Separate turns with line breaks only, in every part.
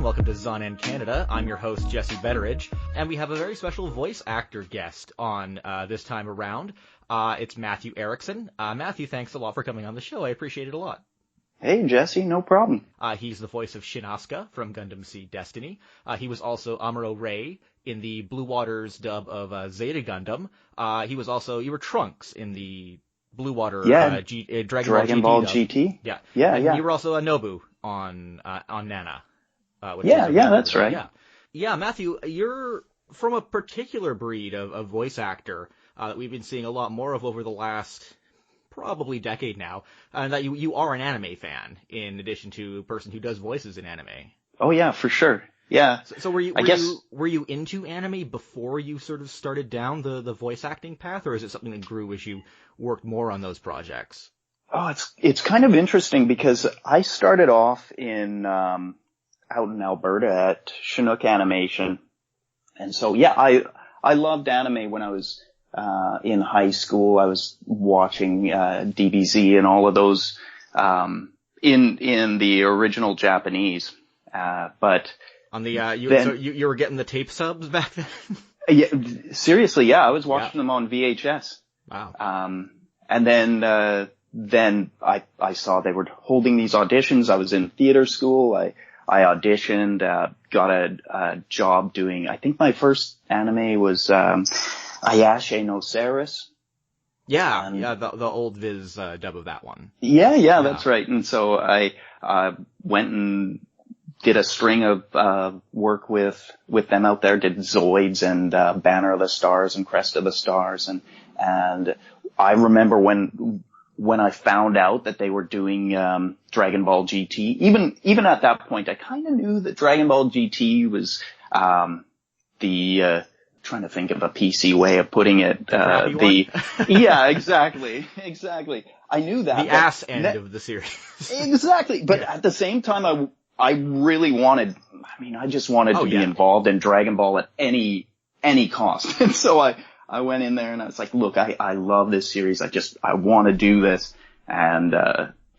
welcome to Zonan Canada. I'm your host, Jesse Betteridge, and we have a very special voice actor guest on this time around. It's Matthew Erickson. Matthew, thanks a lot for coming on the show. I appreciate it a lot.
Hey, Jesse, no problem.
He's the voice of Shinn Aska from Gundam SEED Destiny. He was also Amuro Ray in the Blue Waters dub of Zeta Gundam. You were Trunks in the Blue Water
Dragonball GT.
Yeah.
Yeah.
You were also a Nobu on Nana.
That's right.
Yeah, Matthew, you're from a particular breed of voice actor that we've been seeing a lot more of over the last probably decade now, and that you are an anime fan in addition to a person who does voices in anime.
Oh yeah, for sure. Yeah.
So were you into anime before you sort of started down the voice acting path, or is it something that grew as you worked more on those projects?
Oh, it's kind of interesting because I started off out in Alberta at Chinook Animation. And so, yeah, I loved anime when I was, in high school. I was watching, DBZ and all of those, in the original Japanese. But
on the, you were getting the tape subs back then?
Yeah, seriously, yeah, I was watching them on VHS.
Wow.
And then I saw they were holding these auditions. I was in theater school. I auditioned, got a job doing, I think my first anime was, Ayashe no Ceres.
Yeah, the old Viz, dub of that one.
Yeah, that's right. And so I, went and did a string of, work with them out there, did Zoids and, Banner of the Stars and Crest of the Stars. And I remember when I found out that they were doing Dragonball GT, even at that point, I kind of knew that Dragonball GT was trying to think of a PC way of putting it. Yeah, exactly. I knew that.
The ass end of the series.
Exactly. But at the same time, I really wanted. I just wanted to be involved in Dragon Ball at any cost, and so I went in there and I was like, look, I love this series. I want to do this. And,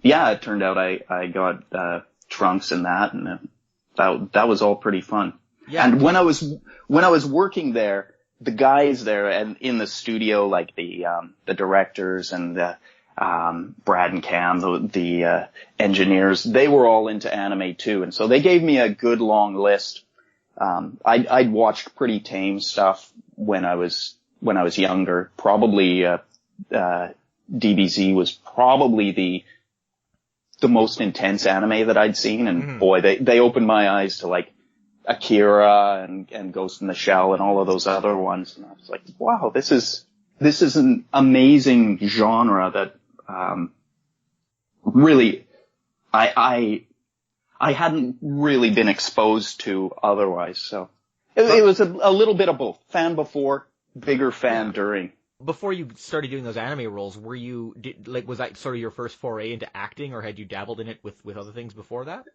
it turned out I got, Trunks in that, and that was all pretty fun.
Yeah.
And when I was working there, the guys there and in the studio, like the directors and Brad and Cam, the engineers, they were all into anime too. And so they gave me a good long list. I'd watched pretty tame stuff when I was younger. Probably, DBZ was probably the most intense anime that I'd seen. And boy, they opened my eyes to like Akira and Ghost in the Shell and all of those other ones. And I was like, wow, this is an amazing genre that, really, I hadn't really been exposed to otherwise. So it was a little bit of both. Fan before, bigger fan during.
Before you started doing those anime roles, was that sort of your first foray into acting, or had you dabbled in it with other things before that?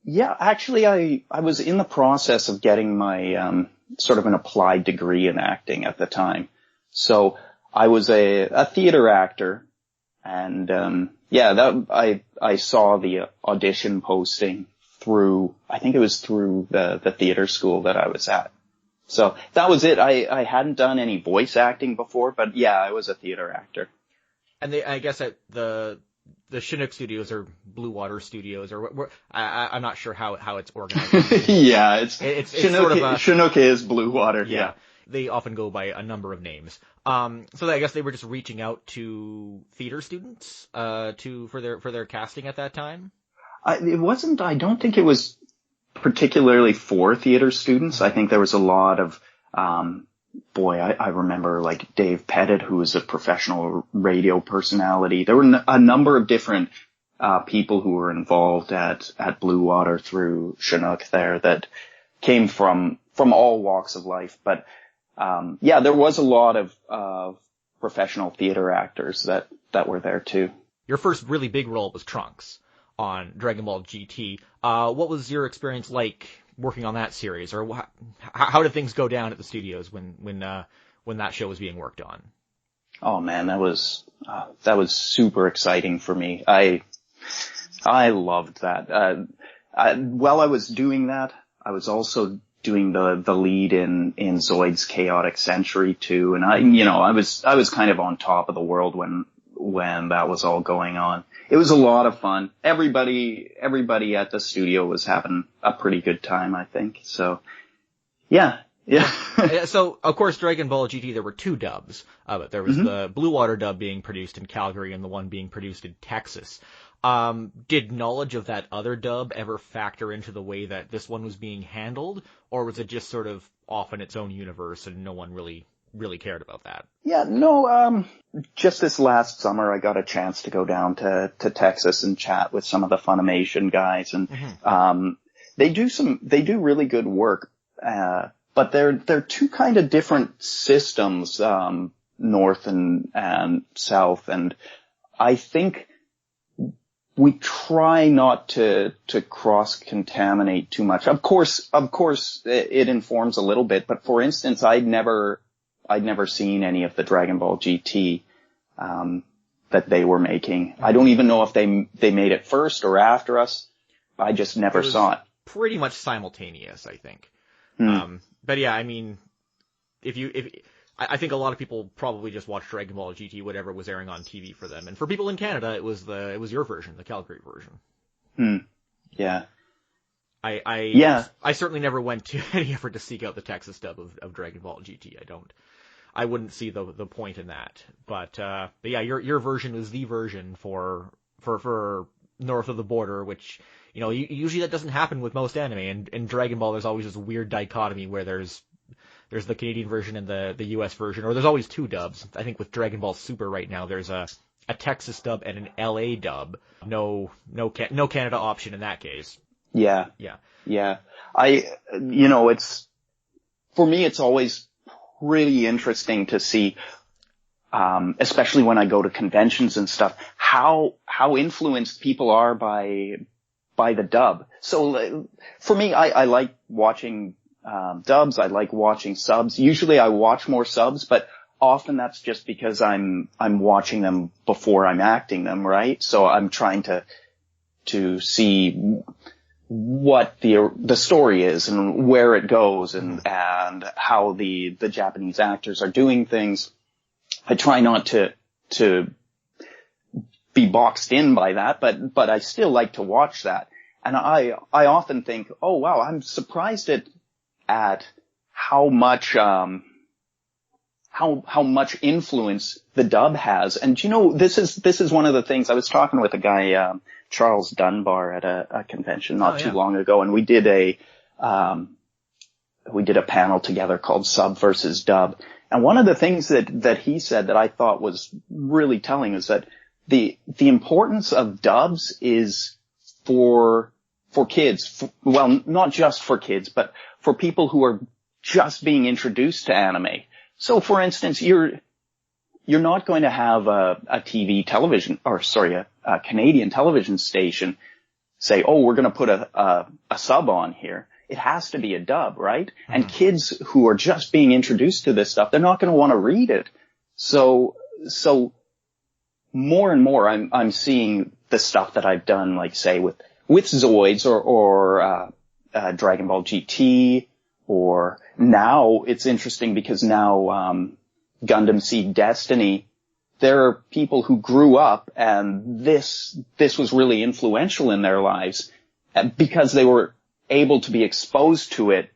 Yeah, actually I was in the process of getting my, sort of an applied degree in acting at the time. So I was a theater actor, and, I saw the audition posting I think it was through the theater school that I was at. So that was it. I hadn't done any voice acting before, but yeah, I was a theater actor.
And I guess at the Chinook Studios or Blue Water Studios, or I'm not sure how it's organized.
Yeah, it's Chinook,
sort of
Chinook is Blue Water. Yeah.
They often go by a number of names. So I guess they were just reaching out to theater students for their casting at that time.
I don't think it was particularly for theater students. I think there was a lot of, I remember like Dave Pettit, who was a professional radio personality. There were a number of different, people who were involved at Blue Water through Chinook there that came from all walks of life. But, there was a lot of professional theater actors that were there too.
Your first really big role was Trunks on Dragonball GT. What was your experience like working on that series, or how did things go down at the studios when that show was being worked on?
Oh man, that was super exciting for me. I loved that. while I was doing that, I was also doing the lead in Zoid's Chaotic Century too, and I was kind of on top of the world when that was all going on. It was a lot of fun. Everybody at the studio was having a pretty good time, I think. So, yeah.
So, of course, Dragon Ball GT, there were 2 dubs of it. There was the Blue Water dub being produced in Calgary and the one being produced in Texas. Did knowledge of that other dub ever factor into the way that this one was being handled, or was it just sort of off in its own universe and no one really cared about that?
Yeah, no, just this last summer I got a chance to go down to Texas and chat with some of the Funimation guys, and they do really good work, but they're 2 kind of different systems, north and south, and I think we try not to cross-contaminate too much. Of course, it informs a little bit, but for instance, I'd never seen any of the Dragon Ball GT, that they were making. I don't even know if they made it first or after us. I just never saw it.
Pretty much simultaneous, I think. But yeah, I mean, I think a lot of people probably just watched Dragon Ball GT, whatever was airing on TV for them. And for people in Canada, it was your version, the Calgary version.
Yeah.
I certainly never went to any effort to seek out the Texas dub of Dragon Ball GT. I wouldn't see the point in that. But yeah, your version was the version for north of the border, which, usually that doesn't happen with most anime. And in Dragon Ball, there's always this weird dichotomy where there's the Canadian version and the US version, or there's always 2 dubs. I think with Dragon Ball Super right now, there's a Texas dub and an LA dub. No Canada option in that case.
Yeah. For me, it's always really interesting to see, especially when I go to conventions and stuff, how influenced people are by the dub. So for me, I like watching dubs. I like watching subs. Usually I watch more subs, but often that's just because I'm watching them before I'm acting them, right? So I'm trying to see what the story is and where it goes and how the Japanese actors are doing things. I try not to be boxed in by that, but I still like to watch that. And I often think, oh wow, I'm surprised at how much influence the dub has. And this is one of the things. I was talking with a guy, Charles Dunbar, at a convention not too long ago, and we did a panel together called Sub versus Dub. And one of the things that he said that I thought was really telling is that the importance of dubs is for kids. Well, not just for kids, but for people who are just being introduced to anime. So for instance, you're not going to have a Canadian television station say, oh, we're going to put a sub on here. It has to be a dub, right? Mm-hmm. And kids who are just being introduced to this stuff, they're not going to want to read it. So more and more I'm seeing the stuff that I've done, like say with Zoids or Dragon Ball GT, or now it's interesting because now, Gundam SEED Destiny, there are people who grew up and this was really influential in their lives because they were able to be exposed to it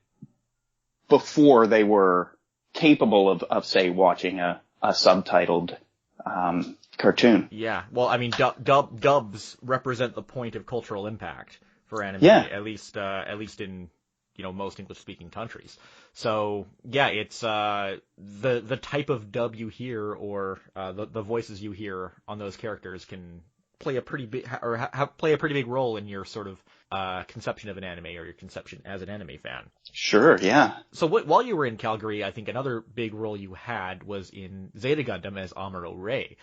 before they were capable of say, watching a subtitled, cartoon.
Yeah. Well, I mean, dubs represent the point of cultural impact for anime, at least in, most English-speaking countries. So, yeah, it's, the type of dub you hear or, the voices you hear on those characters can play a pretty big, play a pretty big role in your sort of, conception of an anime or your conception as an anime fan.
Sure, yeah.
So while you were in Calgary, I think another big role you had was in Zeta Gundam as Amuro Ray.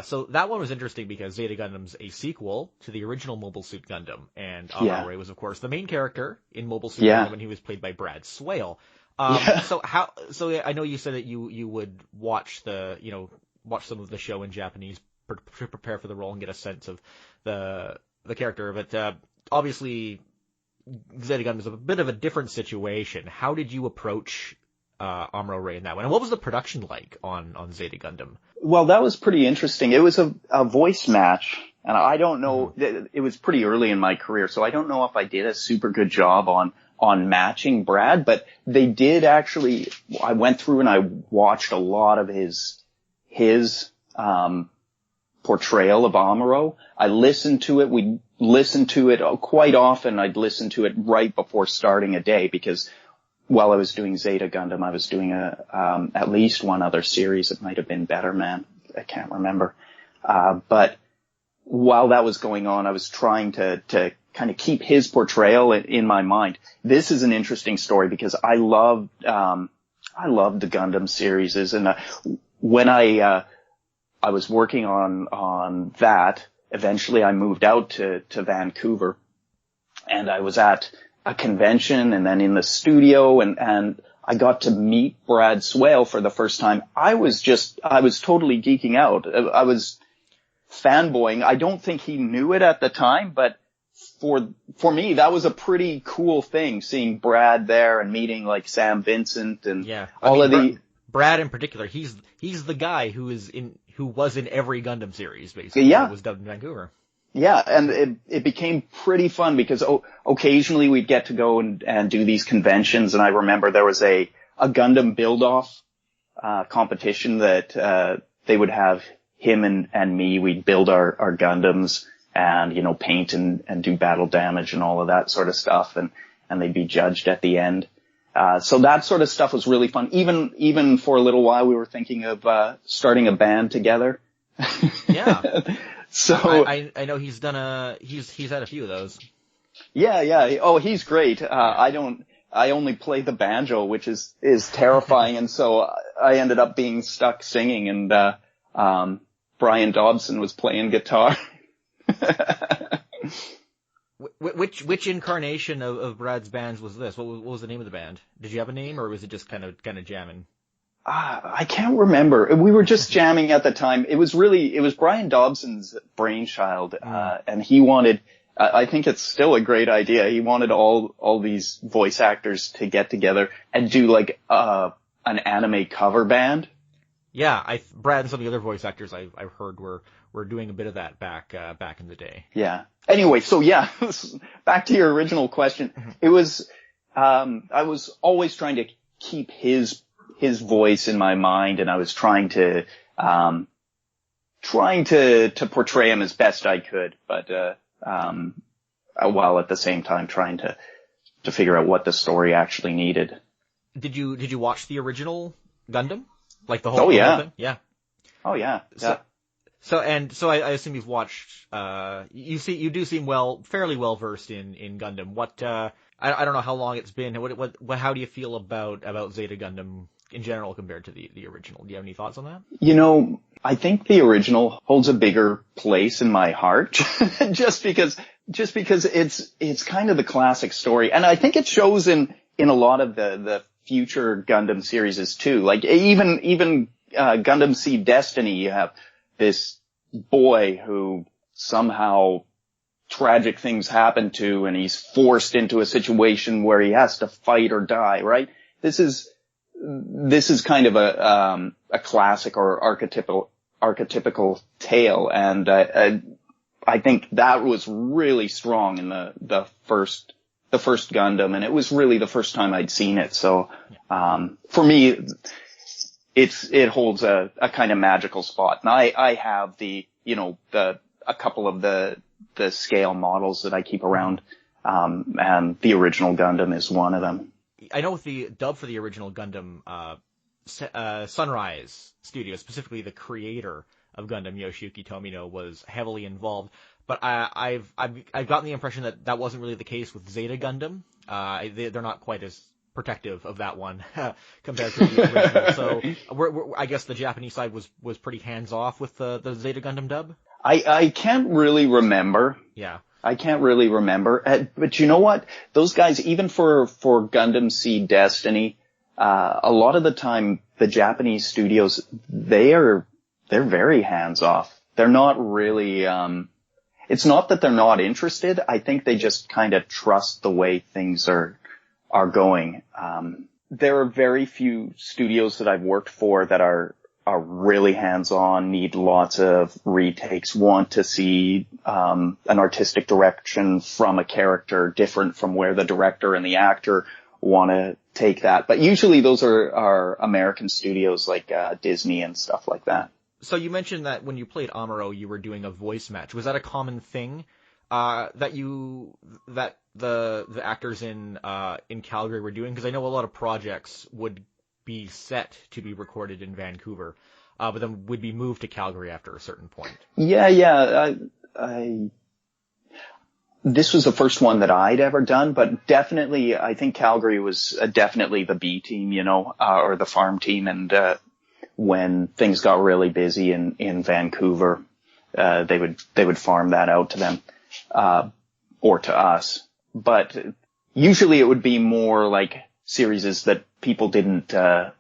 So that one was interesting because Zeta Gundam's a sequel to the original Mobile Suit Gundam, and Amuro Ray was, of course, the main character in Mobile Suit Gundam, and he was played by Brad Swale. So I know you said that you would watch watch some of the show in Japanese to prepare for the role and get a sense of the character, but obviously Zeta Gundam is a bit of a different situation. How did you approach Amuro Ray in that one? And what was the production like on Zeta Gundam?
Well, that was pretty interesting. It was a voice match, and I don't know, it was pretty early in my career, so I don't know if I did a super good job on matching Brad, but they did actually, I went through and I watched a lot of his portrayal of Amuro. I listened to it. We listened to it quite often. I'd listen to it right before starting a day, because while I was doing Zeta Gundam, I was doing at least one other series. It might have been Better Man. I can't remember. But while that was going on, I was trying to kind of keep his portrayal in my mind. This is an interesting story because I loved the Gundam series, and when I was working on that, eventually I moved out to Vancouver, and I was at a convention and then in the studio, and I got to meet Brad Swale for the first time. I was totally geeking out. I was fanboying. I don't think he knew it at the time, but for me, that was a pretty cool thing, seeing Brad there and meeting like Sam Vincent and
Brad in particular. He's the guy who was in every Gundam series, basically.
Yeah.
It was dubbed in Vancouver.
Yeah, and it became pretty fun because occasionally we'd get to go and do these conventions, and I remember there was a Gundam build-off competition that they would have him and me. We'd build our Gundams and, you know, paint and do battle damage and all of that sort of stuff, and they'd be judged at the end. So that sort of stuff was really fun. Even for a little while we were thinking of starting a band together.
Yeah.
So
I know he's had a few of those.
Yeah. Oh, he's great. I only play the banjo, which is terrifying, and so I ended up being stuck singing, and Brian Dobson was playing guitar.
Which incarnation of Brad's bands was this? What was the name of the band? Did you have a name, or was it just kind of jamming?
I can't remember. We were just jamming at the time. It was Brian Dobson's brainchild, and he wanted, I think it's still a great idea. He wanted all these voice actors to get together and do like, an anime cover band.
Yeah, Brad and some of the other voice actors I've heard were doing a bit of that back in the day.
Yeah. Anyway, so yeah, back to your original question. It was, I was always trying to keep his voice in my mind, and I was trying to portray him as best I could, but while at the same time trying to figure out what the story actually needed.
Did you watch the original Gundam? Like the whole
whole
thing? Yeah.
Oh yeah.
So I assume you've watched, you do seem fairly well versed in Gundam. What, I don't know how long it's been. How do you feel about Zeta Gundam in general compared to the original? Do you have any thoughts on that?
You know, I think the original holds a bigger place in my heart, just because it's kind of the classic story. And I think it shows in a lot of the future Gundam series too. Like even Gundam SEED Destiny, you have this boy who somehow tragic things happen to, and he's forced into a situation where he has to fight or die, right? This is kind of a classic or archetypical tale, and I think that was really strong in the first Gundam, and it was really the first time I'd seen it. So for me, it holds a kind of magical spot, and I have a couple of the scale models that I keep around, and the original Gundam is one of them.
I know with the dub for the original Gundam, Sunrise Studios, specifically the creator of Gundam, Yoshiyuki Tomino, was heavily involved. But I've gotten the impression that wasn't really the case with Zeta Gundam. They're not quite as protective of that one compared to the original. So I guess the Japanese side was pretty hands off with the Zeta Gundam dub.
I can't really remember.
Yeah.
I can't really remember. But you know what? Those guys, even for Gundam SEED Destiny, a lot of the time, the Japanese studios, they're very hands off. They're not really, it's not that they're not interested. I think they just kind of trust the way things are going. There are very few studios that I've worked for that are really hands-on, need lots of retakes, want to see an artistic direction from a character different from where the director and the actor want to take that. But usually those are American studios like Disney and stuff like that.
So you mentioned that when you played Amuro, you were doing a voice match. Was that a common thing that the actors in Calgary were doing? Because I know a lot of projects would be set to be recorded in Vancouver, but then would be moved to Calgary after a certain point.
Yeah. This was the first one that I'd ever done, but definitely, I think Calgary was definitely the B team, or the farm team. And when things got really busy in Vancouver, they would farm that out to them, or to us. But usually it would be more like series that people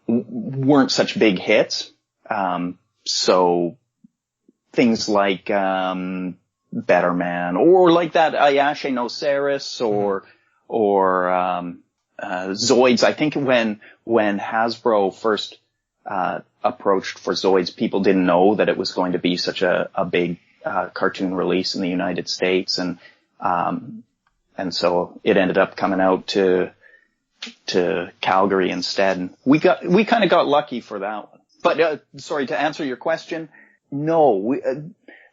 weren't such big hits. So things like, Better Man, or like that Ayashe no Ceres, or Zoids. I think when Hasbro first approached for Zoids, people didn't know that it was going to be such a big cartoon release in the United States, and so it ended up coming out to Calgary instead. And we kind of got lucky for that one. But sorry, to answer your question, no,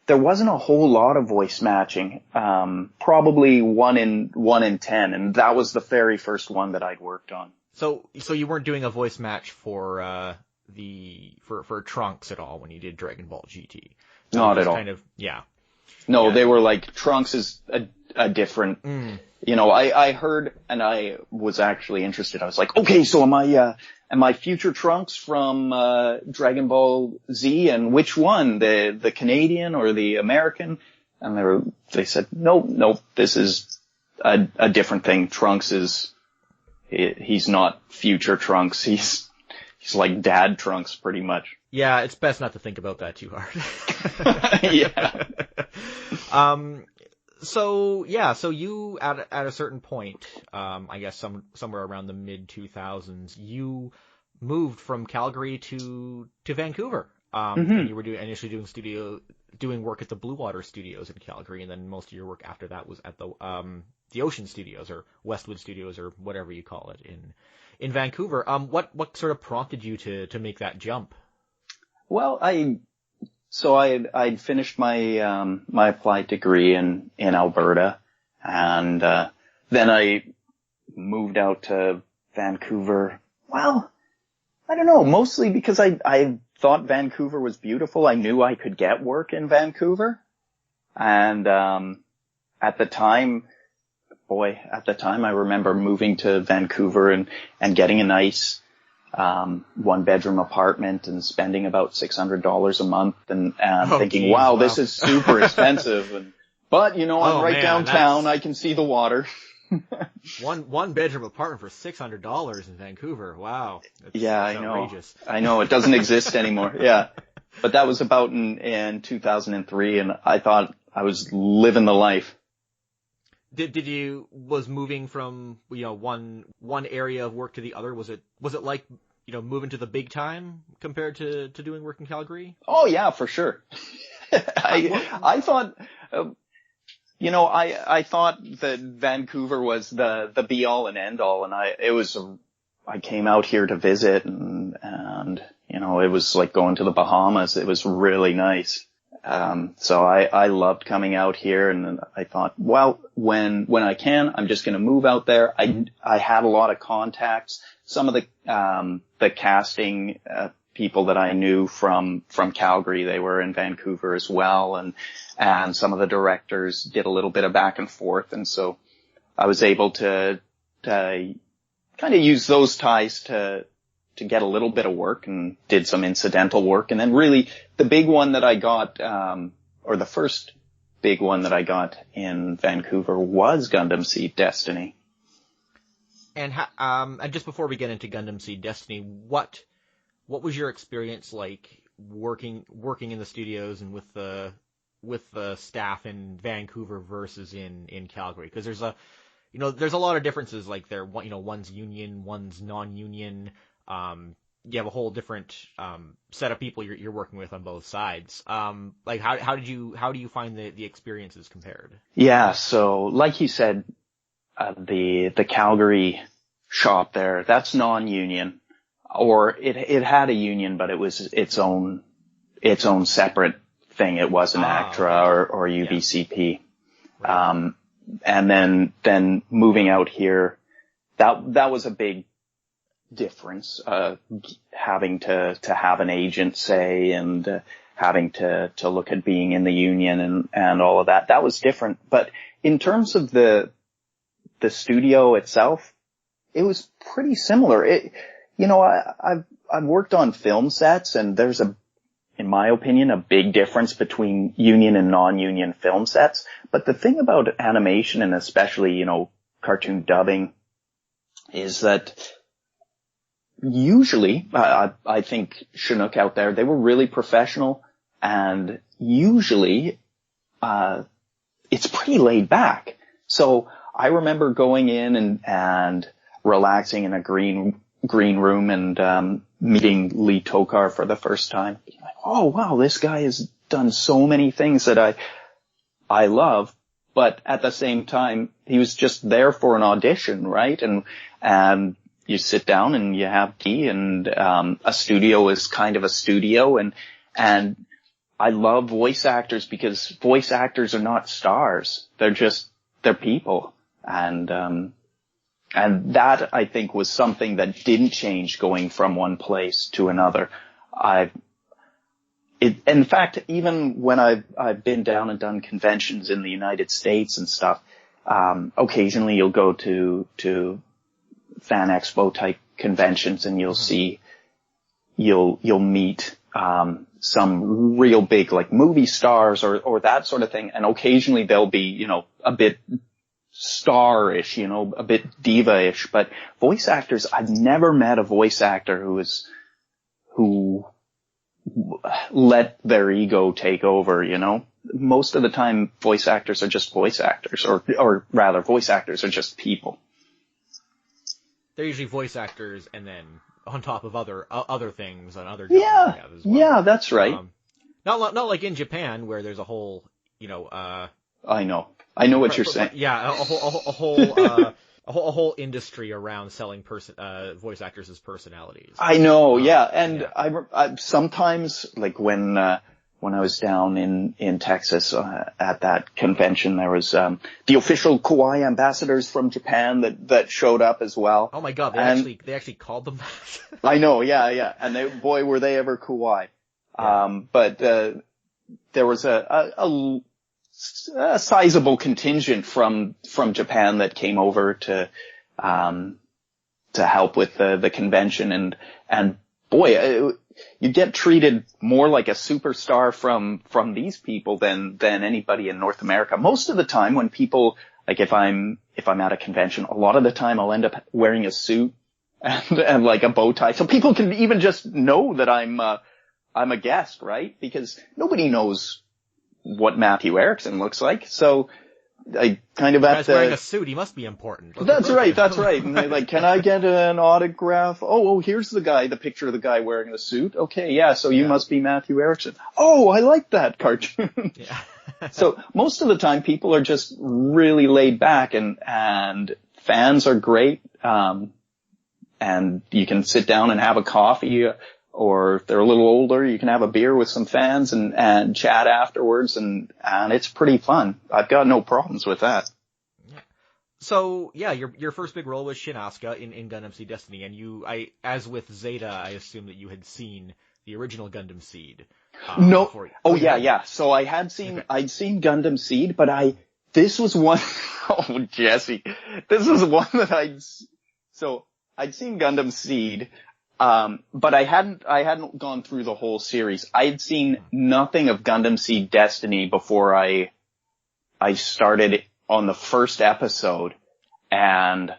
there wasn't a whole lot of voice matching. Probably one in 10, and that was the very first one that I'd worked on.
So you weren't doing a voice match for Trunks at all when you did Dragonball GT?
Not at all. No, they were like, Trunks is a different, I heard, and I was actually interested. I was like, okay, so am I future Trunks from Dragon Ball Z, and which one, the Canadian or the American? And they said, no, this is a different thing. Trunks he's not future Trunks. He's like Dad Trunks pretty much.
Yeah, it's best not to think about that too hard.
Yeah.
So you at a certain point, I guess somewhere around the mid 2000s, you moved from Calgary to Vancouver. And you were initially doing work at the Blue Water Studios in Calgary, and then most of your work after that was at the Ocean Studios, or Westwood Studios, or whatever you call it in Vancouver. What sort of prompted you to make that jump?
Well, I'd finished my my applied degree in Alberta, and then I moved out to Vancouver. Well, I don't know, mostly because I thought Vancouver was beautiful. I knew I could get work in Vancouver, and at the time I remember moving to Vancouver and getting a nice one-bedroom apartment and spending about $600 a month, and thinking, wow, this is super expensive. But I'm right downtown. I can see the water.
one-bedroom apartment for $600 in Vancouver. Wow. That's outrageous.
I know. It doesn't exist anymore. Yeah. But that was about in 2003, and I thought I was living the life.
Was moving from, one area of work to the other, was it like, moving to the big time compared to doing work in Calgary?
Oh yeah, for sure. I thought, I thought that Vancouver was the be all and end all, and I came out here to visit, and it was like going to the Bahamas. It was really nice. So I loved coming out here, and I thought, well, when I can, I'm just going to move out there. I had a lot of contacts. Some of the casting, people that I knew from Calgary, they were in Vancouver as well. And some of the directors did a little bit of back and forth. And so I was able to kind of use those ties to get a little bit of work, and did some incidental work. And then really the big one that I got, or the first big one that I got in Vancouver was Gundam SEED Destiny.
And just before we get into Gundam SEED Destiny, what was your experience like working in the studios and with the with the staff in Vancouver versus in Calgary? Because there's a lot of differences. Like one's union, one's non-union. You have a whole different set of people you're working with on both sides. Like how do you find the experiences compared?
Yeah, so like you said, the Calgary shop there, that's non-union, or it had a union, but it was its own separate thing. It wasn't ACTRA or UVCP. Right. And then moving out here, that was a big difference, having to have an agent say, and having to look at being in the union and all of that. That was different. But in terms of the studio itself, it was pretty similar. I've worked on film sets, and there's in my opinion, a big difference between union and non-union film sets. But the thing about animation, and especially, cartoon dubbing, is that usually, I think Chinook out there, they were really professional, and usually, it's pretty laid back. So I remember going in and relaxing in a green room and, meeting Lee Tokar for the first time. Like, oh wow, this guy has done so many things that I love, but at the same time, he was just there for an audition, right? And you sit down and you have tea, and a studio is kind of a studio, and I love voice actors because voice actors are not stars. They're people. And that, I think, was something that didn't change going from one place to another. In fact, even when I've been down and done conventions in the United States and stuff, occasionally you'll go to fan expo type conventions, and you'll meet some real big, like, movie stars or that sort of thing, and occasionally they'll be, a bit star-ish, a bit diva-ish. But voice actors, I've never met a voice actor who let their ego take over, Most of the time, voice actors are just voice actors, or rather, voice actors are just people.
They're usually voice actors, and then on top of other things and other jobs they have as well. Yeah,
that's right.
Not like in Japan, where there's a whole,
I know what you're saying.
Yeah, a whole industry around selling voice actors as personalities.
I know, yeah. And I sometimes, like, when I was down in Texas at that convention, there was the official kawaii ambassadors from Japan that showed up as well.
Oh my God, they actually called them that.
I know, yeah. And boy, were they ever kawaii. Yeah. But there was a sizable contingent from Japan that came over to help with the convention, and boy, you get treated more like a superstar from these people than anybody in North America. Most of the time when people, like, if I'm at a convention, a lot of the time I'll end up wearing a suit and like a bow tie, so people can even just know that I'm a guest, right? Because nobody knows what Matthew Erickson looks like. So I kind of have to...
wearing a suit, he must be important.
That's right. And they're like, can I get an autograph? Oh, here's the picture of the guy wearing the suit. Okay, yeah, so you must be Matthew Erickson. Oh, I like that cartoon. Yeah. So most of the time people are just really laid back, and fans are great. And you can sit down and have a coffee, or if they're a little older, you can have a beer with some fans and chat afterwards, and it's pretty fun. I've got no problems with that.
Yeah. So, yeah, your first big role was Shinn Aska in Gundam SEED Destiny, and as with Zeta, I assume that you had seen the original Gundam SEED.
No. Yeah. So I'd seen Gundam SEED, but this was one, oh, Jesse, this was one that I'd seen Gundam SEED, but I hadn't gone through the whole series. I had seen nothing of Gundam SEED Destiny before I started on the first episode, and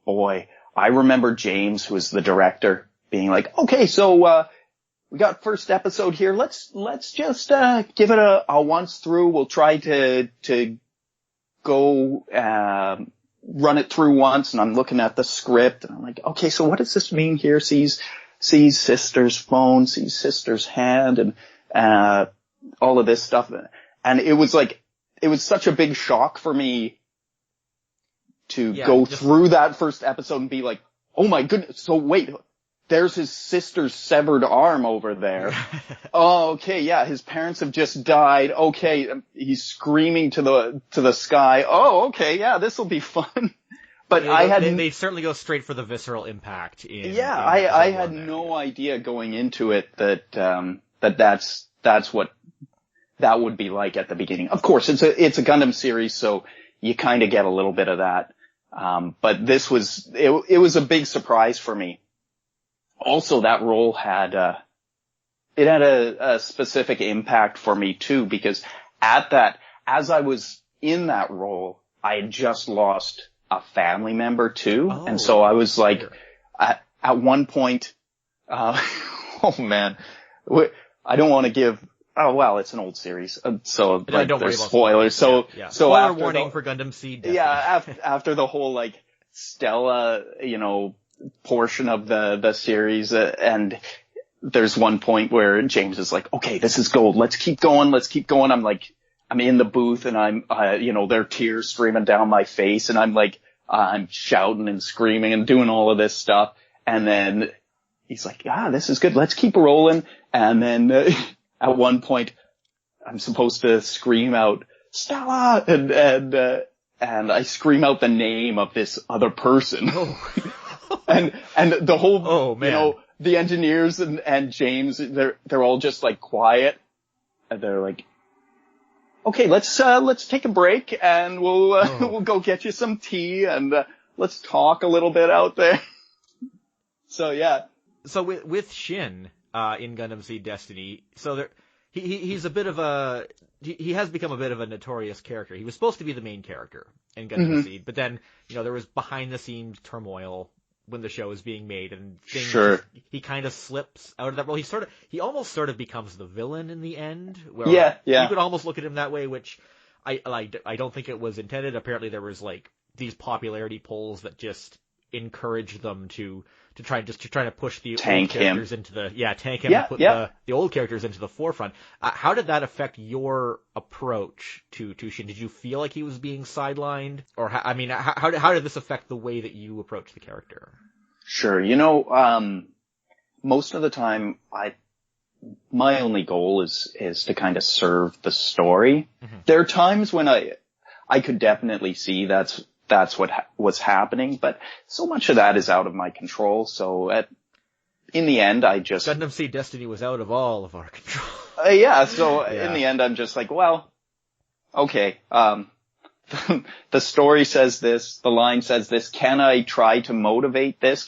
boy, I remember James, who was the director, being like, okay, so, we got first episode here. Let's just, give it a once through. We'll try to go, run it through once. And I'm looking at the script and I'm like, okay, so what does this mean here? Sees sister's phone, sees sister's hand and, all of this stuff. And it was such a big shock for me to go through that first episode and be like, oh my goodness. So wait, there's his sister's severed arm over there. Oh, okay. Yeah. His parents have just died. Okay. He's screaming to the sky. Oh, okay. Yeah. This will be fun. But
they certainly go straight for the visceral impact
I had no idea going into it that's what that would be like at the beginning. Of course, it's a Gundam series, so you kind of get a little bit of that. But this was, it was a big surprise for me. Also, that role had a specific impact for me too, because as I was in that role, I had just lost a family member too. Oh, and so I was like, at one point, oh man, I don't want to give, oh well, it's an old series, so like there's spoilers. So
spoiler warning for Gundam SEED Destiny.
Yeah, after the whole like Stella, portion of the series, and there's one point where James is like, okay, this is gold. Let's keep going. I'm in the booth and there are tears streaming down my face and I'm shouting and screaming and doing all of this stuff. And then he's like, this is good. Let's keep rolling. And then at one point I'm supposed to scream out Stella and I scream out the name of this other person. Oh. and the whole, the engineers and James, they're all just like quiet and they're like, okay, let's take a break and we'll go get you some tea and let's talk a little bit out there. So yeah.
So with Shinn in Gundam SEED Destiny, so he's a bit of he has become a bit of a notorious character. He was supposed to be the main character in Gundam SEED, but then there was behind the scenes turmoil when the show is being made and things. Sure. He kind of slips out of that role. He almost sort of becomes the villain in the end. Where you could almost look at him that way, which I don't think it was intended. Apparently there was like these popularity polls that just encouraged them to try to push the old characters into tank him and put the old characters into the forefront. How did that affect your approach to Shinn? Did you feel like he was being sidelined, or how did this affect the way that you approach the character?
Sure, most of the time my only goal is to kind of serve the story. Mm-hmm. There are times when I could definitely see that's what was happening, but so much of that is out of my control. So in the end,
Gundam SEED Destiny was out of all of our control.
In the end, I'm just like, well, okay, the story says this, the line says this. Can I try to motivate this?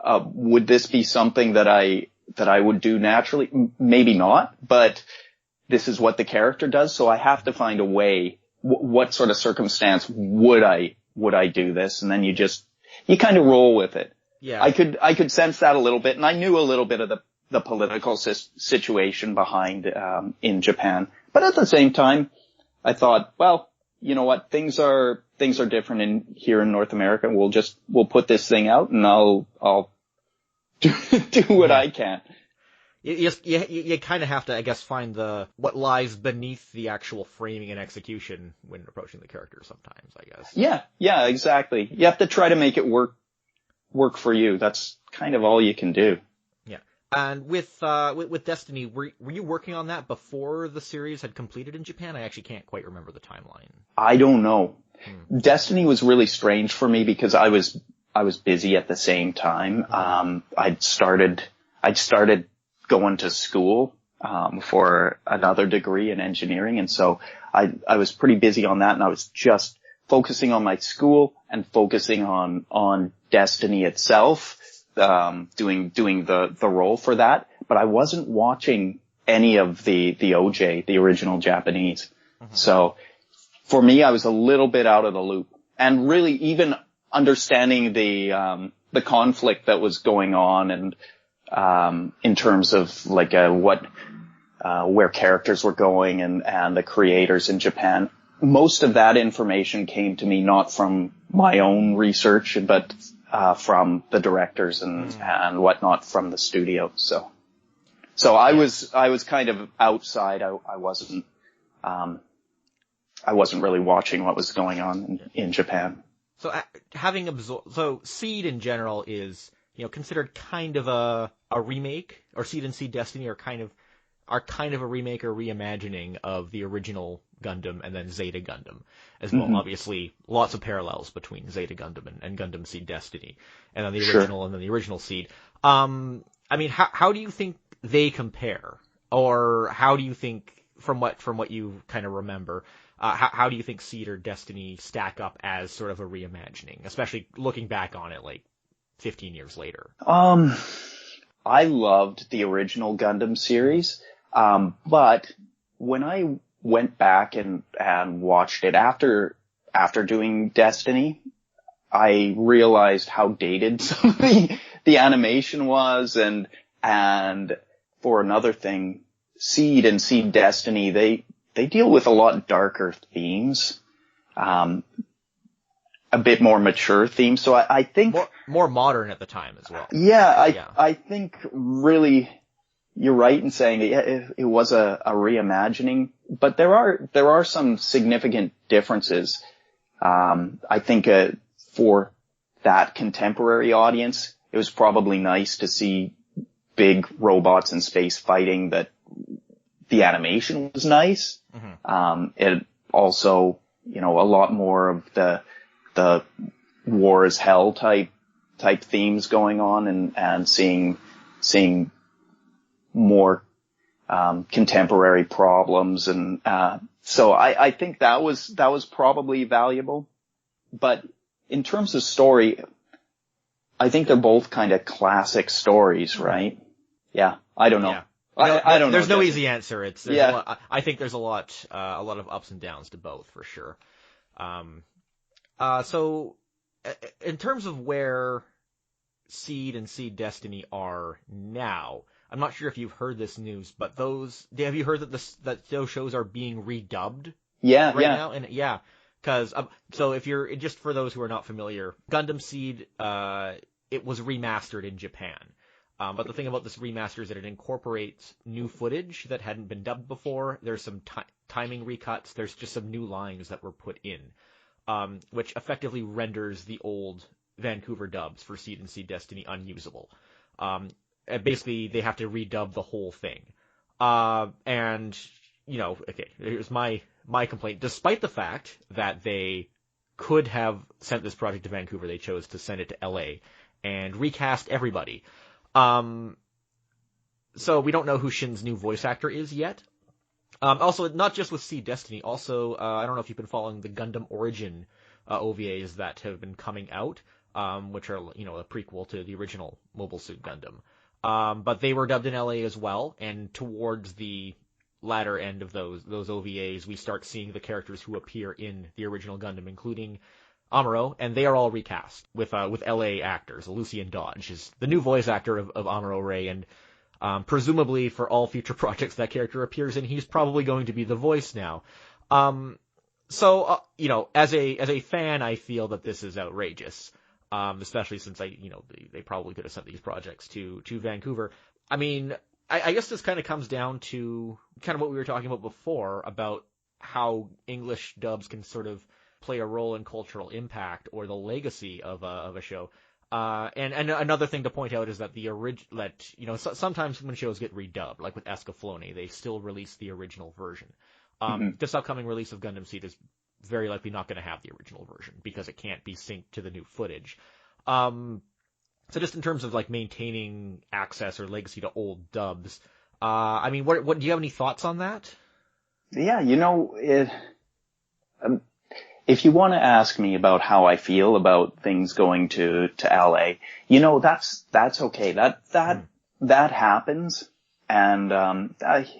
Would this be something that I would do naturally? Maybe not, but this is what the character does. So I have to find a way. What sort of circumstance would I do this? And then you kind of roll with it. Yeah. I could sense that a little bit, and I knew a little bit of the political situation behind, in Japan. But at the same time, I thought, well, you know what? Things are different here in North America. We'll put this thing out and I'll do what I can.
You kind of have to, I guess, find what lies beneath the actual framing and execution when approaching the character sometimes, I guess.
Yeah, exactly. You have to try to make it work for you. That's kind of all you can do.
Yeah. And with Destiny, were you working on that before the series had completed in Japan? I actually can't quite remember the timeline.
I don't know. Destiny was really strange for me because I was busy at the same time. I'd started going to school for another degree in engineering, and so I was pretty busy on that, and I was just focusing on my school and focusing on Destiny itself, doing the role for that. But I wasn't watching any of the OJ, the original Japanese. Mm-hmm. So for me, I was a little bit out of the loop, and really even understanding the conflict that was going on and in terms of like where characters were going and the creators in Japan. Most of that information came to me not from my own research, but from the directors and whatnot from the studio. So I was kind of outside. I wasn't really watching what was going on in Japan.
So having absorbed, so SEED in general is, considered kind of a remake, or SEED and SEED Destiny are kind of a remake or reimagining of the original Gundam and then Zeta Gundam as well. Mm-hmm. Obviously, lots of parallels between Zeta Gundam and Gundam SEED Destiny, and then the original and then the original SEED. I mean, how do you think they compare, or how do you think from what you kind of remember? How do you think SEED or Destiny stack up as sort of a reimagining, especially looking back on it like 15 years later?
I loved the original Gundam series, but when I went back and watched it after doing Destiny, I realized how dated some of the animation was, and for another thing, SEED and SEED Destiny, they deal with a lot darker themes, a bit more mature themes. So I think
more modern at the time as well.
Yeah, I think really you're right in saying it was a reimagining, but there are some significant differences. I think for that contemporary audience, it was probably nice to see big robots in space fighting, that the animation was nice. Mm-hmm. It also, a lot more of the war is hell type themes going on, and seeing more contemporary problems, and so I think that was probably valuable. But in terms of story, I think they're both kind of classic stories, right? Yeah, I don't know. Yeah. I don't know.
There's no easy answer. I think there's a lot of ups and downs to both, for sure. So in terms of where SEED and SEED Destiny are now, I'm not sure if you've heard this news, but have you heard that those shows are being redubbed?
Yeah,
right now? And yeah, because so if you're just for those who are not familiar, Gundam SEED, it was remastered in Japan. But the thing about this remaster is that it incorporates new footage that hadn't been dubbed before. There's some timing recuts. There's just some new lines that were put in, which effectively renders the old Vancouver dubs for SEED and SEED Destiny unusable. Basically, they have to redub the whole thing. And, okay, here's my complaint. Despite the fact that they could have sent this project to Vancouver, they chose to send it to LA and recast everybody. So we don't know who Shinn's new voice actor is yet. Also, not just with SEED Destiny, also, I don't know if you've been following the Gundam Origin OVAs that have been coming out, which are, a prequel to the original Mobile Suit Gundam. But they were dubbed in LA as well, and towards the latter end of those OVAs, we start seeing the characters who appear in the original Gundam, including Amuro, and they are all recast with LA actors. Lucian Dodge is the new voice actor of Amuro Ray, and presumably for all future projects that character appears in, he's probably going to be the voice now. So as a fan, I feel that this is outrageous, especially since they probably could have sent these projects to Vancouver. I mean, I guess this kind of comes down to kind of what we were talking about before about how English dubs can sort of play a role in cultural impact or the legacy of a show. And another thing to point out is that sometimes when shows get redubbed, like with Escaflowne, they still release the original version. This upcoming release of Gundam SEED is very likely not going to have the original version because it can't be synced to the new footage. So just in terms of like maintaining access or legacy to old dubs, I mean, what do you have any thoughts on that?
Yeah, if you want to ask me about how I feel about things going to LA, that's okay. That happens. And,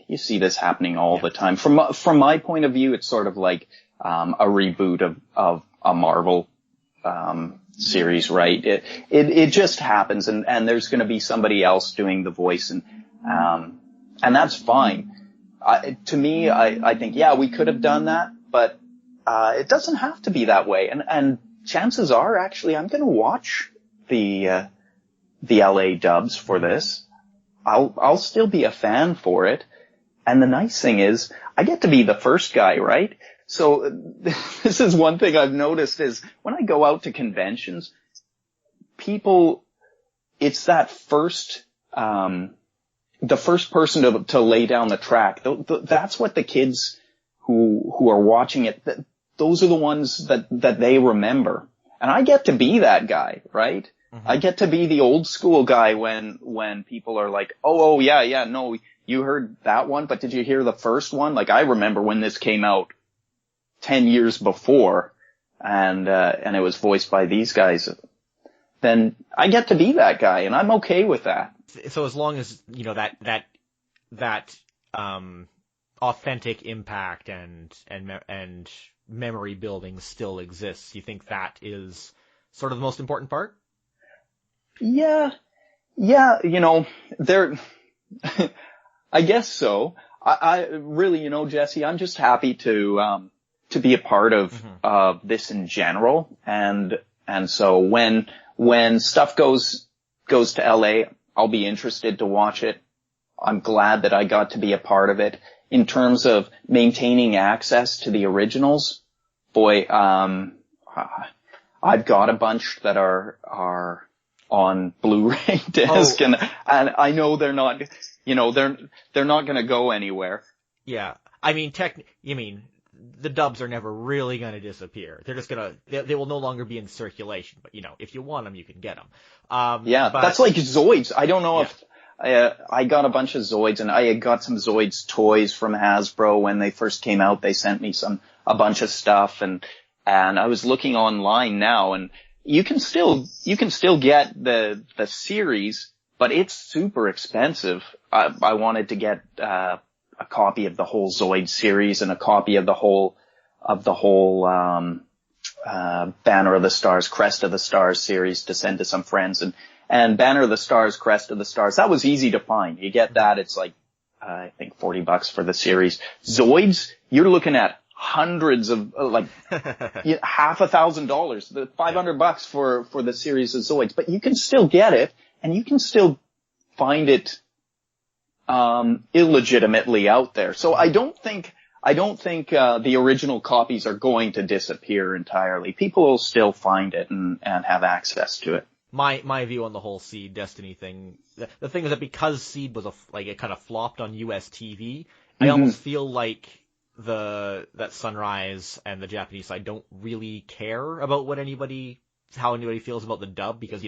you see this happening all the time. From my point of view, it's sort of like, a reboot of a Marvel, series, right? It just happens, and there's going to be somebody else doing the voice, and that's fine. To me, I think, yeah, we could have done that, but it doesn't have to be that way. And chances are, actually, I'm going to watch the LA dubs for this. I'll still be a fan for it. And the nice thing is, I get to be the first guy, right? So this is one thing I've noticed is when I go out to conventions, people, it's that first, the first person to lay down the track. That's what the kids who are watching it, those are the ones that they remember. And I get to be that guy, right? Mm-hmm. I get to be the old school guy when people are like, oh yeah, no, you heard that one, but did you hear the first one? Like, I remember when this came out 10 years before, and it was voiced by these guys. Then I get to be that guy, and I'm okay with that.
So as long as, that authentic impact and memory building still exists, you think that is sort of the most important part?
Yeah, there, I guess so. I really, Jesse, I'm just happy to be a part of this in general. And so when stuff goes to LA, I'll be interested to watch it. I'm glad that I got to be a part of it. In terms of maintaining access to the originals, boy, I've got a bunch that are on Blu-ray disc, and I know they're not, they're not going to go anywhere.
Yeah. I mean, the dubs are never really going to disappear. They're just they will no longer be in circulation, but if you want them, you can get them.
That's like Zoids. I don't know if, I got a bunch of Zoids, and I got some Zoids toys from Hasbro when they first came out. They sent me a bunch of stuff, and I was looking online now, and you can still get the series, but it's super expensive. I wanted to get a copy of the whole Zoid series and a copy of the whole Banner of the Stars, Crest of the Stars series to send to some friends, and Banner of the Stars, Crest of the Stars, that was easy to find. You get that, it's like I think $40 for the series. Zoids, you're looking at hundreds of $1,000, $500 for the series of Zoids, but you can still get it, and you can still find it illegitimately out there. So I don't think the original copies are going to disappear entirely. People will still find it and have access to it.
My view on the whole SEED Destiny thing, the thing is that because SEED was it kind of flopped on US TV, I almost feel like that Sunrise and the Japanese side don't really care about how anybody feels about the dub, because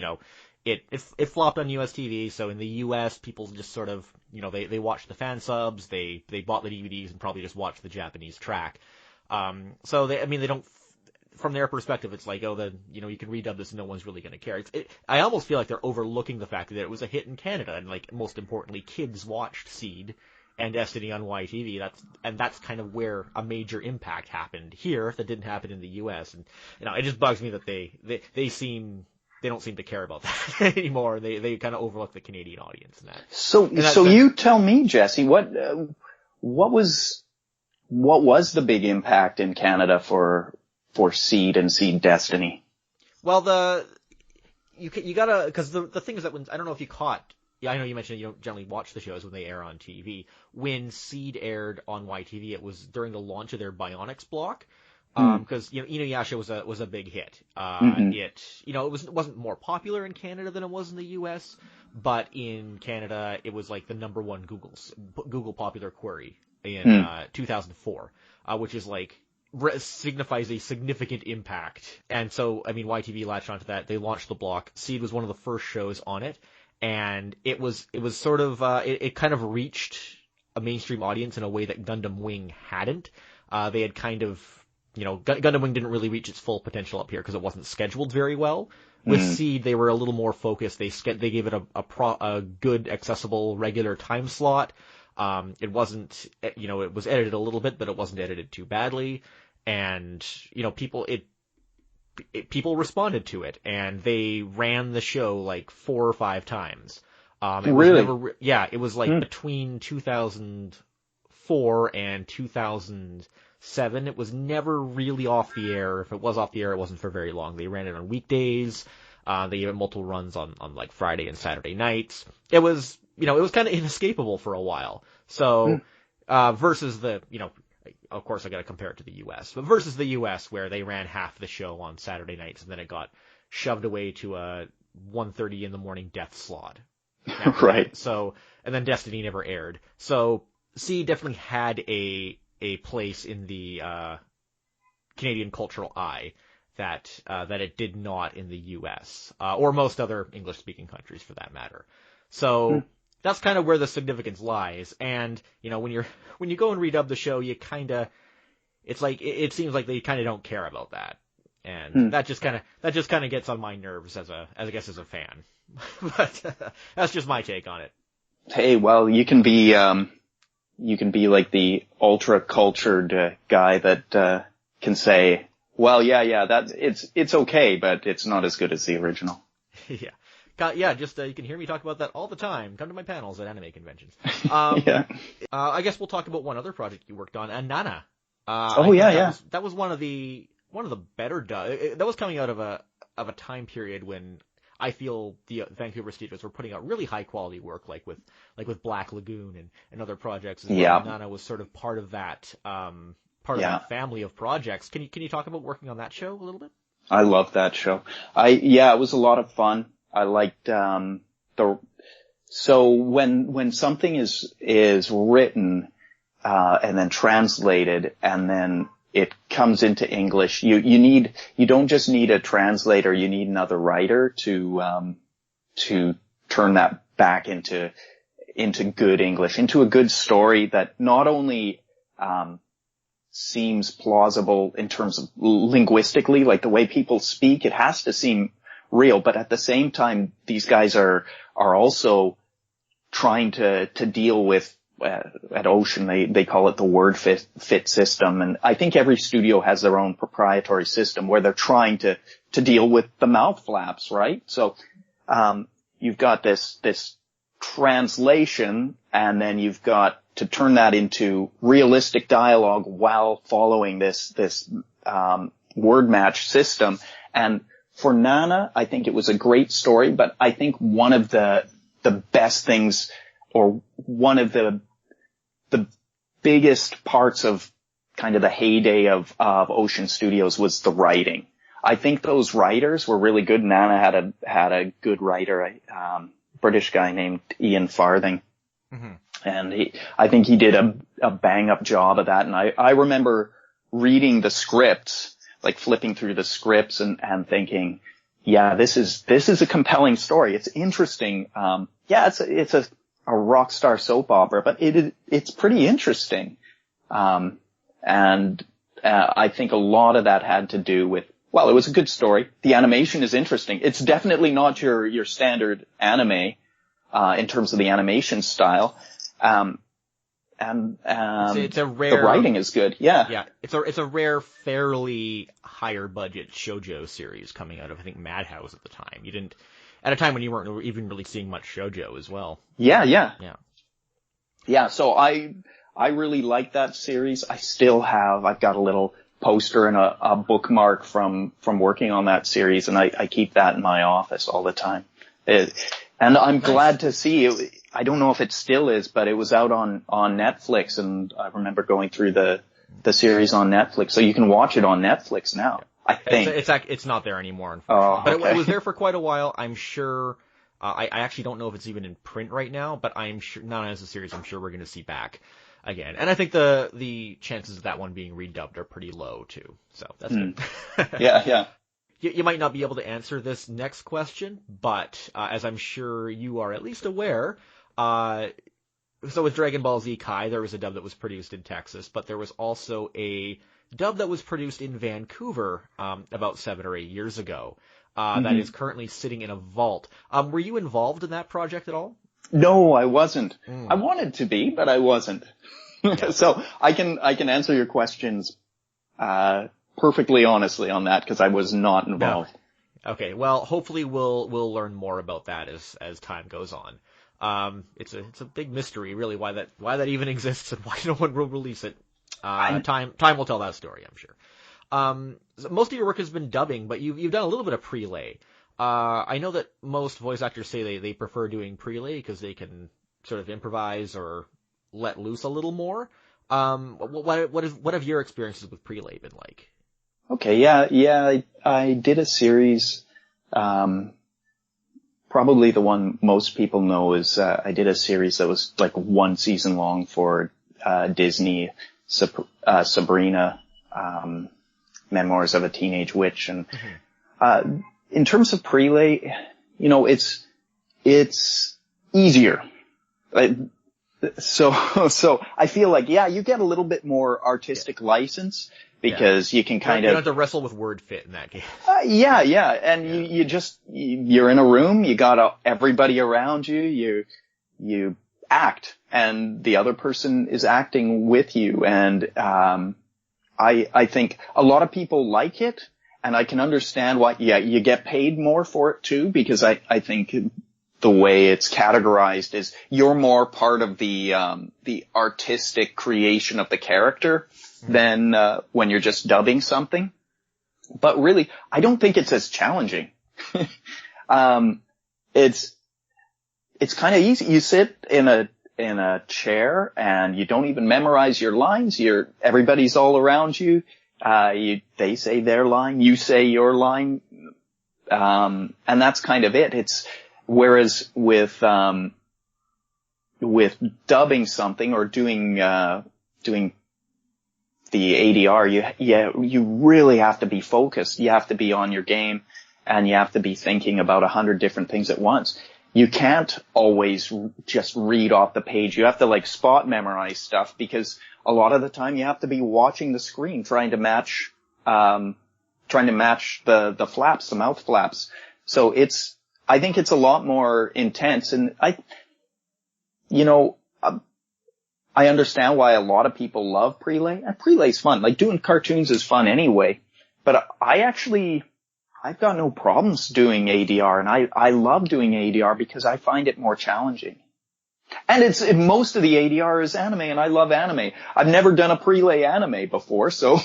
it flopped on US TV, so in the US people just sort of they watched the fan subs, they bought the DVDs and probably just watched the Japanese track. So they don't, from their perspective, it's like, you can redub this and no one's really going to care. I almost feel like they're overlooking the fact that it was a hit in Canada, and most importantly, kids watched SEED and Destiny on YTV. That's kind of where a major impact happened here that didn't happen in the US. And it just bugs me that they don't seem to care about that anymore. They kind of overlook the Canadian audience in that.
So you tell me, Jesse, what was the big impact in Canada for SEED and SEED Destiny?
Well, you gotta, because the thing is that I don't know if you caught. Yeah, I know you mentioned you don't generally watch the shows when they air on TV. When SEED aired on YTV, it was during the launch of their Bionics block. Because Inuyasha was a big hit. It wasn't more popular in Canada than it was in the US, but in Canada it was like the number one Google popular query in 2004, which is signifies a significant impact. And so YTV latched onto that. They launched the block. SEED was one of the first shows on it, and it was sort of it kind of reached a mainstream audience in a way that Gundam Wing hadn't. They had kind of Gundam Wing didn't really reach its full potential up here because it wasn't scheduled very well. With SEED, they were a little more focused. They gave it a good, accessible, regular time slot. It wasn't, it was edited a little bit, but it wasn't edited too badly. And, people responded to it, and they ran the show like 4 or 5 times. It
Really?
was never, yeah, it was like between 2004 and 2007. It was never really off the air. If it was off the air, it wasn't for very long. They ran it on weekdays. They gave it multiple runs on like Friday and Saturday nights. It was, it was kind of inescapable for a while. So, versus the, of course I gotta compare it to the US, but versus the US where they ran half the show on Saturday nights and then it got shoved away to a 1:30 in the morning death slot.
Right.
So, and then Destiny never aired. So, SEED definitely had a place in the, Canadian cultural eye that it did not in the US, or most other English-speaking countries for that matter. So, that's kind of where the significance lies. And, when you go and redub the show, it seems like they kind of don't care about that. And that just kind of gets on my nerves as a fan. But that's just my take on it.
Hey, well, you can be like the ultra cultured guy that can say, well, yeah, that it's okay, but it's not as good as the original.
Yeah. Yeah, just you can hear me talk about that all the time. Come to my panels at anime conventions.
Yeah.
I guess we'll talk about one other project you worked on, Nana. That was one of the better that was coming out of a time period when I feel the Vancouver studios were putting out really high quality work, like with Black Lagoon and other projects. As well.
Yeah.
Nana was sort of part of that that family of projects. Can you talk about working on that show a little bit?
I love that show. It was a lot of fun. I liked so when something is written and then translated and then it comes into English, you don't just need a translator, you need another writer to turn that back into good English, into a good story that not only seems plausible in terms of linguistically, like the way people speak, it has to seem real, but at the same time, these guys are also trying to deal with, at Ocean, they call it the word fit system. And I think every studio has their own proprietary system where they're trying to deal with the mouth flaps, right? So, you've got this translation and then you've got to turn that into realistic dialogue while following this word match system. And for Nana, I think it was a great story, but I think one of the best things, or one of the biggest parts of kind of the heyday of Ocean Studios was the writing. I think those writers were really good. Nana had a good writer, a British guy named Ian Farthing. Mm-hmm. And I think he did a bang up job of that. And I remember reading the scripts, like flipping through the scripts and thinking, yeah, this is a compelling story. It's interesting. It's a rock star soap opera, but it's pretty interesting. I think a lot of that had to do with, well, it was a good story. The animation is interesting. It's definitely not your standard anime, in terms of the animation style.
It's a rare,
the writing is good. Yeah.
Yeah. It's a rare, fairly higher budget shoujo series coming out of, I think, Madhouse at the time. At a time when you weren't even really seeing much shoujo as well.
Yeah. So I really like that series. I've got a little poster and a bookmark from working on that series, and I keep that in my office all the time. And I'm glad to see it. I don't know if it still is, but it was out on Netflix, and I remember going through the series on Netflix. So you can watch it on Netflix now, I think.
It's not there anymore, unfortunately.
Oh, okay.
But it was there for quite a while. I'm sure, I actually don't know if it's even in print right now, but I'm sure, not as a series, I'm sure we're going to see back again. And I think the chances of that one being redubbed are pretty low, too. So that's good.
Yeah.
You might not be able to answer this next question, but as I'm sure you are at least aware, so with Dragon Ball Z Kai, there was a dub that was produced in Texas, but there was also a dub that was produced in Vancouver about 7 or 8 years ago that is currently sitting in a vault. Were you involved in that project at all?
No, I wasn't. I wanted to be, but I wasn't. Yeah. So I can answer your questions perfectly honestly on that because I was not involved.
No. Okay, well, hopefully we'll learn more about that as time goes on. It's a big mystery, really, why that even exists and why no one will release it. Time will tell that story, I'm sure. So most of your work has been dubbing, but you've done a little bit of prelay. I know that most voice actors say they prefer doing prelay because they can sort of improvise or let loose a little more. What have your experiences with prelay been like?
Okay, yeah, I did a series, probably the one most people know is, I did a series that was like 1 season long for, Disney, Sabrina, Memoirs of a Teenage Witch. And, in terms of prelay, you know, it's easier. So I feel like, yeah, you get a little bit more artistic license because you can kind of... You
don't have to wrestle with word fit in that case.
Yeah. And you're in a room, you got everybody around you, you act, and the other person is acting with you. And, I think a lot of people like it, and I can understand why, you get paid more for it too, because I think the way it's categorized is you're more part of the artistic creation of the character than, when you're just dubbing something. But really, I don't think it's as challenging. It's kind of easy. You sit in a chair and you don't even memorize your lines. Everybody's all around you. They say their line, you say your line. And that's kind of it. Whereas with dubbing something or doing the ADR, you really have to be focused. You have to be on your game, and you have to be thinking about 100 different things at once. You can't always just read off the page. You have to like spot memorize stuff, because a lot of the time you have to be watching the screen, trying to match the flaps, the mouth flaps. So I think it's a lot more intense, and I understand why a lot of people love prelay, and prelay's fun. Like, doing cartoons is fun anyway, but I've got no problems doing ADR, and I love doing ADR because I find it more challenging. And most of the ADR is anime, and I love anime. I've never done a prelay anime before, so.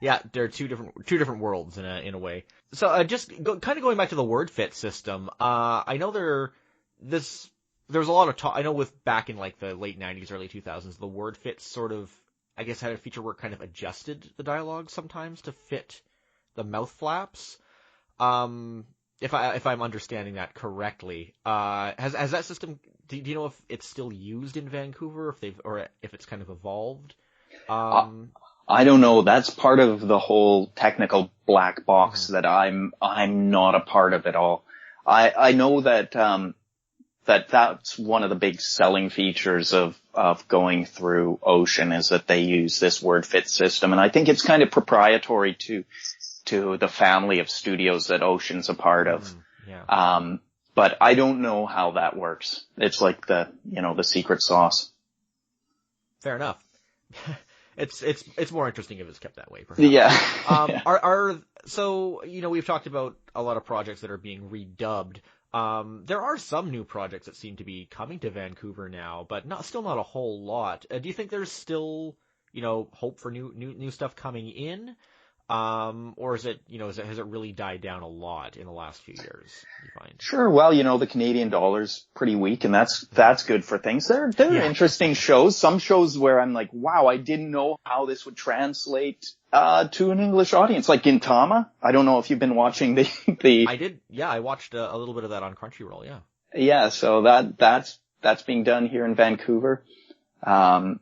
Yeah, they're two different worlds in a way. So, kind of going back to the word fit system, I know there's a lot of talk. I know back in like the late 90s, early 2000s, the word fit sort of, I guess, had a feature where it kind of adjusted the dialogue sometimes to fit the mouth flaps. If I'm understanding that correctly, has that system, do you know if it's still used in Vancouver, if it's kind of evolved?
I don't know. That's part of the whole technical black box that I'm not a part of at all. I know that that's one of the big selling features of going through Ocean, is that they use this word fit system. And I think it's kind of proprietary to the family of studios that Ocean's a part of. But I don't know how that works. It's like the secret sauce.
Fair enough. It's more interesting if it's kept that way, perhaps.
Yeah.
So, we've talked about a lot of projects that are being redubbed. There are some new projects that seem to be coming to Vancouver now, but still not a whole lot. Do you think there's still, hope for new stuff coming in? Or has it really died down a lot in the last few years, you find?
Sure. Well, the Canadian dollar's pretty weak, and that's good for things. They're interesting shows. Some shows where I'm like, wow, I didn't know how this would translate to an English audience, like Gintama. I don't know if you've been watching the
I did. Yeah, I watched a little bit of that on Crunchyroll, yeah.
Yeah, so that's being done here in Vancouver. So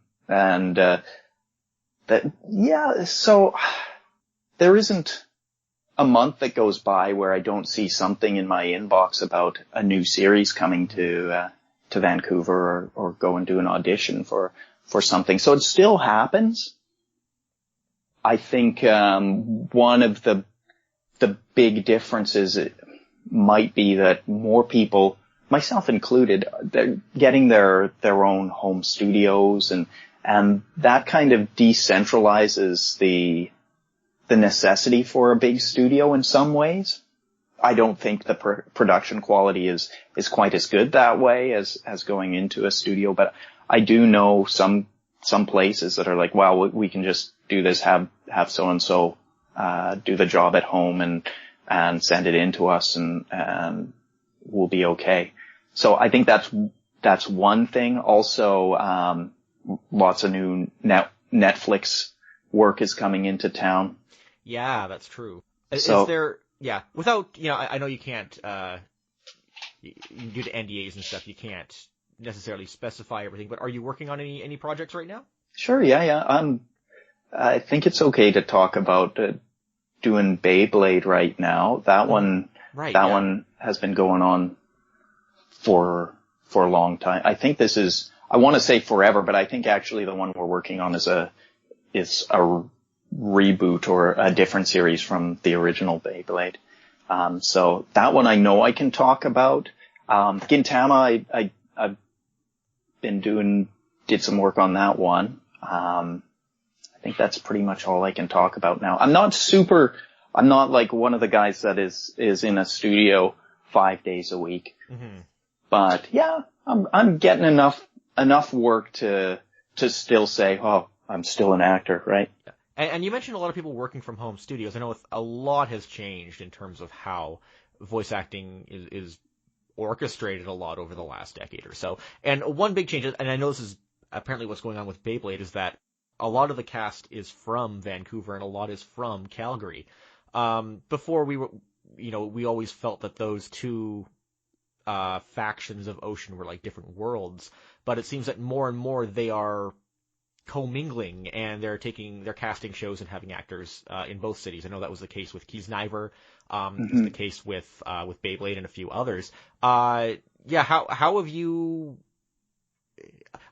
there isn't a month that goes by where I don't see something in my inbox about a new series coming to Vancouver, or go and do an audition for something. So it still happens. I think one of the big differences might be that more people, myself included, they're getting their own home studios, and that kind of decentralizes the the necessity for a big studio in some ways. I don't think the production quality is quite as good that way as going into a studio, but I do know some places that are like, wow, we can just do this, have so and so do the job at home and send it in to us and we'll be okay. So I think that's one thing. Also, lots of new Netflix work is coming into town.
Yeah, that's true.
So,
is there, yeah, without, I know you can't, due to NDAs and stuff, you can't necessarily specify everything, but are you working on any projects right now?
Sure, yeah. I think it's okay to talk about doing Beyblade right now. That one has been going on for a long time. I think I want to say forever, but I think actually the one we're working on is a reboot or a different series from the original Beyblade. So that one I know I can talk about. Gintama, I've been did some work on that one. I think that's pretty much all I can talk about now. I'm not like one of the guys that is in a studio 5 days a week. Mm-hmm. But yeah, I'm getting enough work to still say, oh, I'm still an actor, right?
And you mentioned a lot of people working from home studios. I know a lot has changed in terms of how voice acting is orchestrated a lot over the last decade or so. And one big change, and I know this is apparently what's going on with Beyblade, is that a lot of the cast is from Vancouver and a lot is from Calgary. Before we always felt that those two factions of Ocean were like different worlds, but it seems that more and more they are commingling, and they're casting shows and having actors in both cities. I know that was the case with Kiesniver, it was the case with Beyblade and a few others. How have you?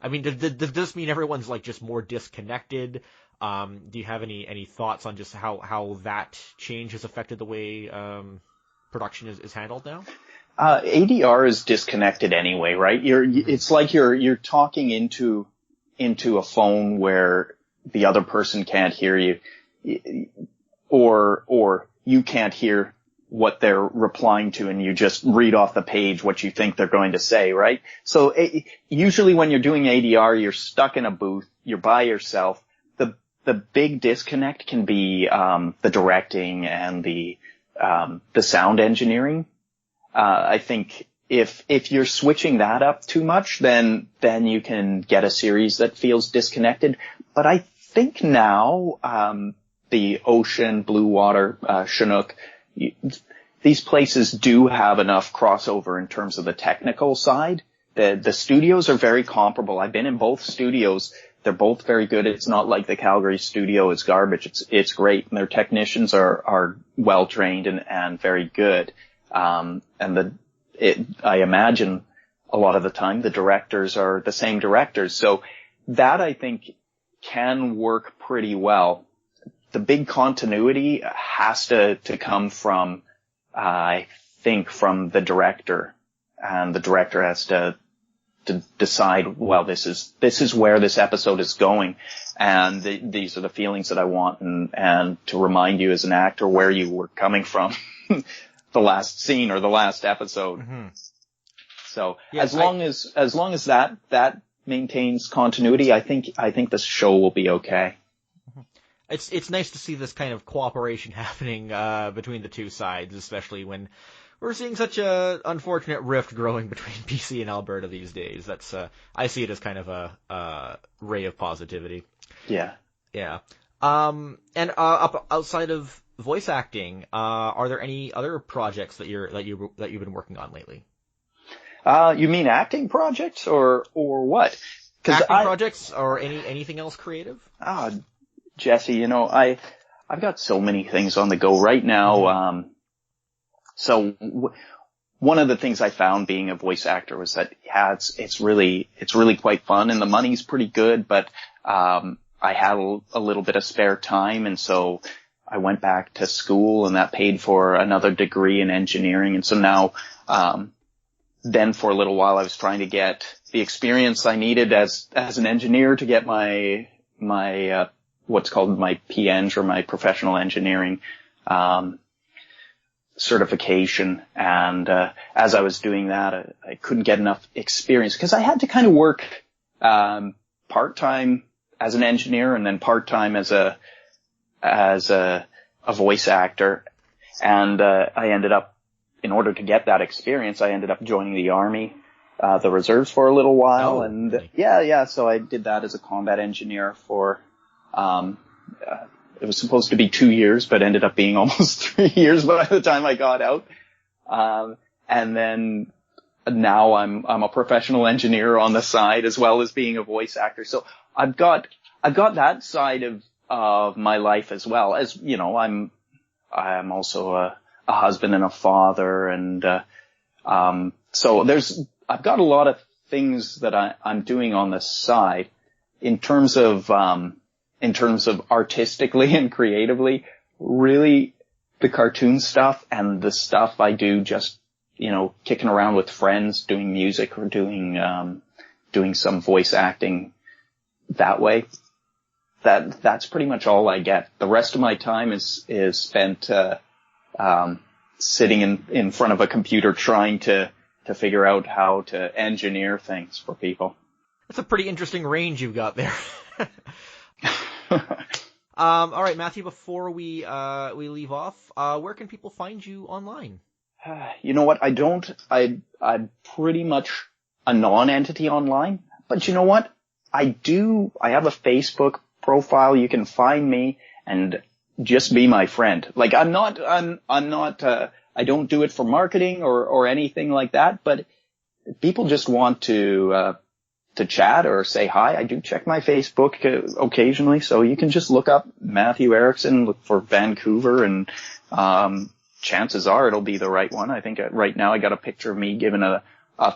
I mean, does this mean everyone's like just more disconnected? Do you have any thoughts on just how that change has affected the way production is handled now?
ADR is disconnected anyway, right? It's like you're talking into a phone where the other person can't hear you, or you can't hear what they're replying to, and you just read off the page what you think they're going to say, right? So usually when you're doing ADR, you're stuck in a booth, you're by yourself. The big disconnect can be the directing and the sound engineering. I think if you're switching that up too much, then you can get a series that feels disconnected. But I think now, the Ocean, Blue Water, Chinook, these places do have enough crossover in terms of the technical side. The studios are very comparable. I've been in both studios. They're both very good. It's not like the Calgary studio is garbage. It's great. And their technicians are well trained and very good. I imagine a lot of the time the directors are the same directors. So that I think can work pretty well. The big continuity has to come from, I think, from the director, and the director has to decide, well, this is where this episode is going, and these are the feelings that I want, and to remind you as an actor where you were coming from the last scene or the last episode. Mm-hmm. So yeah, as long as that maintains continuity, I think the show will be okay.
It's nice to see this kind of cooperation happening between the two sides, especially when we're seeing such a unfortunate rift growing between BC and Alberta these days. That's I see it as kind of a ray of positivity.
Yeah.
Yeah. And outside of voice acting, are there any other projects that you've been working on lately?
You mean acting projects or what?
Acting projects or anything else creative?
Jesse, I've got so many things on the go right now. So one of the things I found being a voice actor was that, yeah, it's really quite fun, and the money's pretty good, but, I had a little bit of spare time, and so I went back to school, and that paid for another degree in engineering. And so now, then for a little while I was trying to get the experience I needed as an engineer to get my what's called my PEng, or my professional engineering, certification. And, as I was doing that, I couldn't get enough experience because I had to kind of work, part-time as an engineer and then part-time as a voice actor. And, I ended up, in order to get that experience, I ended up joining the Army, the reserves for a little while.
Oh,
and
okay.
yeah. So I did that as a combat engineer for, it was supposed to be 2 years, but ended up being almost 3 years by the time I got out. And then now I'm a professional engineer on the side as well as being a voice actor. So I've got that side of my life as well. As, you know, I'm also a husband and a father. And, so I've got a lot of things that I'm doing on the side in terms of artistically and creatively. Really, the cartoon stuff and the stuff I do just, you know, kicking around with friends, doing music or doing some voice acting that way. That's pretty much all I get. The rest of my time is spent, sitting in front of a computer trying to figure out how to engineer things for people.
That's a pretty interesting range you've got there. All right, Matthew, before we leave off, where can people find you online?
You know what? I'm pretty much a non-entity online, but you know what? I have a Facebook profile. You can find me and just be my friend. Like, I'm not, I don't do it for marketing or anything like that, but people just want to chat or say hi. I do check my Facebook occasionally, so you can just look up Matthew Erickson, look for Vancouver, and chances are it'll be the right one. I think right now I got a picture of me giving a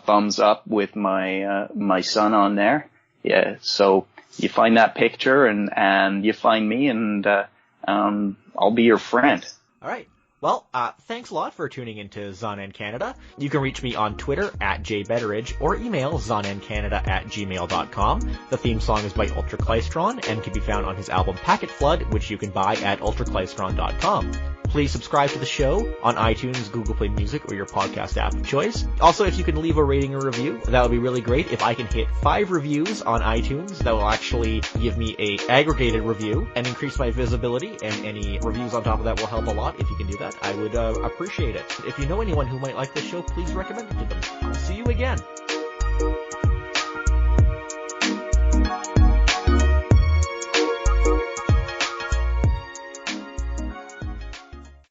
thumbs up with my son on there. Yeah, so you find that picture and you find me, and I'll be your friend.
All right. Well, thanks a lot for tuning into Zonan Canada. You can reach me on Twitter @jbetteridge or email zonancanada@gmail.com. The theme song is by Ultraclystron and can be found on his album Packet Flood, which you can buy at ultraclystron.com. Please subscribe to the show on iTunes, Google Play Music, or your podcast app of choice. Also, if you can leave a rating or review, that would be really great. If I can hit 5 reviews on iTunes, that will actually give me a aggregated review and increase my visibility, and any reviews on top of that will help a lot. If you can do that, I would appreciate it. If you know anyone who might like this show, please recommend it to them. I'll see you again.